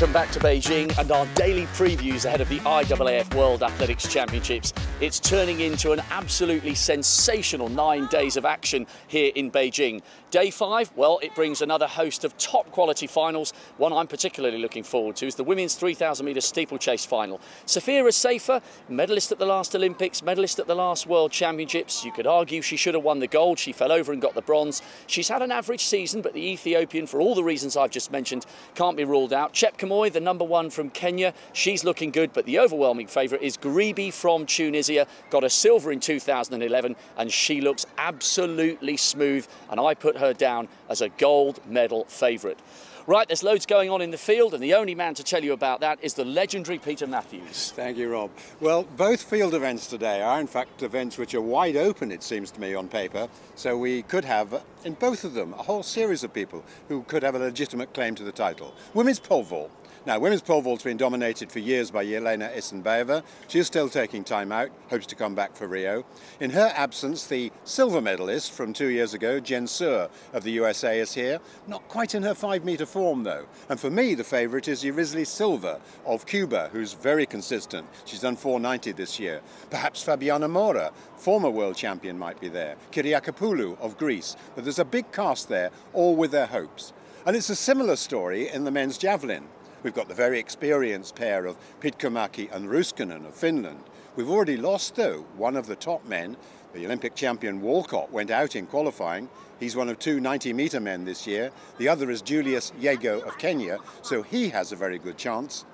Welcome back to Beijing and our daily previews ahead of the IAAF World Athletics Championships. It's turning into an absolutely sensational 9 days of action here in Beijing. Day 5, well, it brings another host of top quality finals. One I'm particularly looking forward to is the women's 3,000 metre steeplechase final. Safira Safer, medalist at the last Olympics, medalist at the last World Championships. You could argue she should have won the gold. She fell over and got the bronze. She's had an average season, but the Ethiopian, for all the reasons I've just mentioned, can't be ruled out. Chepkemoi, the #1 from Kenya, she's looking good, but the overwhelming favourite is Gribi from Tunisia. Got a silver in 2011, and she looks absolutely smooth, and I put her down as a gold medal favourite. Right, there's loads going on in the field, and the only man to tell you about that is the legendary Peter Matthews. Thank you, Rob. Well, both field events today are in fact events which are wide open, it seems to me, on paper. So we could have, in both of them, a whole series of people who could have a legitimate claim to the title. Women's pole vault. Now, women's pole vault's been dominated for years by Jelena Isenbayeva. She's still taking time out, hopes to come back for Rio. In her absence, the silver medalist from 2 years ago, Jen Suhr of the USA, is here. Not quite in her 5-metre form, though. And for me, the favourite is Irizli Silva of Cuba, who's very consistent. She's done 490 this year. Perhaps Fabiana Mora, former world champion, might be there. Kyriakopoulou of Greece. But there's a big cast there, all with their hopes. And it's a similar story in the men's javelin. We've got the very experienced pair of Pitkämäki and Ruskinen of Finland. We've already lost, though, one of the top men. The Olympic champion Walcott went out in qualifying. He's one of 2 90-metre men this year. The other is Julius Yego of Kenya, so he has a very good chance.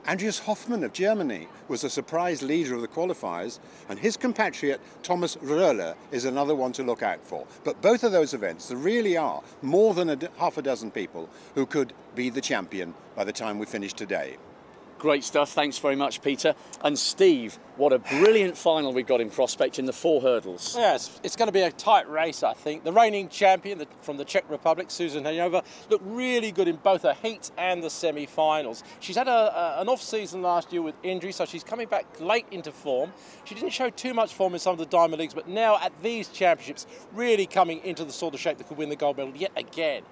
Andreas Hoffmann of Germany was a surprise leader of the qualifiers, and his compatriot Thomas Röhle is another one to look out for. But both of those events, there really are more than half a dozen people who could be the champion by the time we finish today. Great stuff, thanks very much, Peter. And Steve, what a brilliant final we've got in prospect in the 4 hurdles. Yes, it's going to be a tight race, I think. The reigning champion from the Czech Republic, Susan Hanova, looked really good in both her heats and the semi-finals. She's had an off-season last year with injury, so she's coming back late into form. She didn't show too much form in some of the Diamond Leagues, but now at these championships, really coming into the sort of shape that could win the gold medal yet again.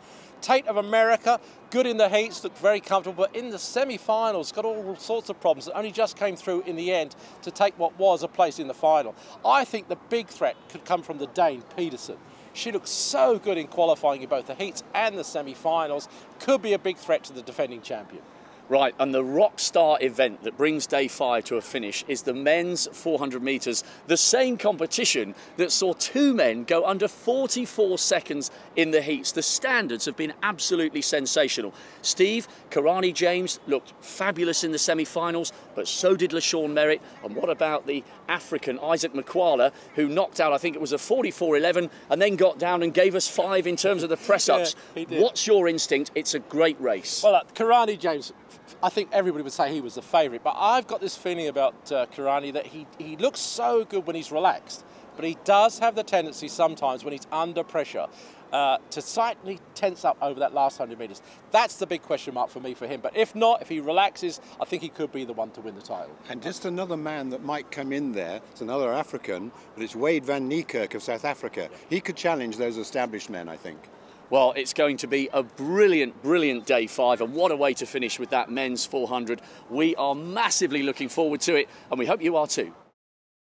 Tate of America, good in the heats, looked very comfortable, but in the semi-finals got all sorts of problems that only just came through in the end to take what was a place in the final. I think the big threat could come from the Dane Pedersen. She looked so good in qualifying in both the heats and the semi-finals, could be a big threat to the defending champion. Right, and the rock star event that brings day 5 to a finish is the men's 400 metres, the same competition that saw 2 men go under 44 seconds in the heats. The standards have been absolutely sensational. Steve, Karani James looked fabulous in the semi-finals, but so did LaShawn Merritt. And what about the African Isaac Makwala, who knocked out, I think it was a 44.11, and then got down and gave us 5 in terms of the press-ups. Yeah, he did. What's your instinct? It's a great race. Well, Karani James, I think everybody would say he was the favourite, but I've got this feeling about Karani that he looks so good when he's relaxed, but he does have the tendency sometimes when he's under pressure to slightly tense up over that last 100 metres. That's the big question mark for me for him, but if not, if he relaxes, I think he could be the one to win the title. And just another man that might come in there, it's another African, but it's Wade van Niekerk of South Africa. He could challenge those established men, I think. Well, it's going to be a brilliant, brilliant day 5, and what a way to finish with that men's 400. We are massively looking forward to it, and we hope you are too.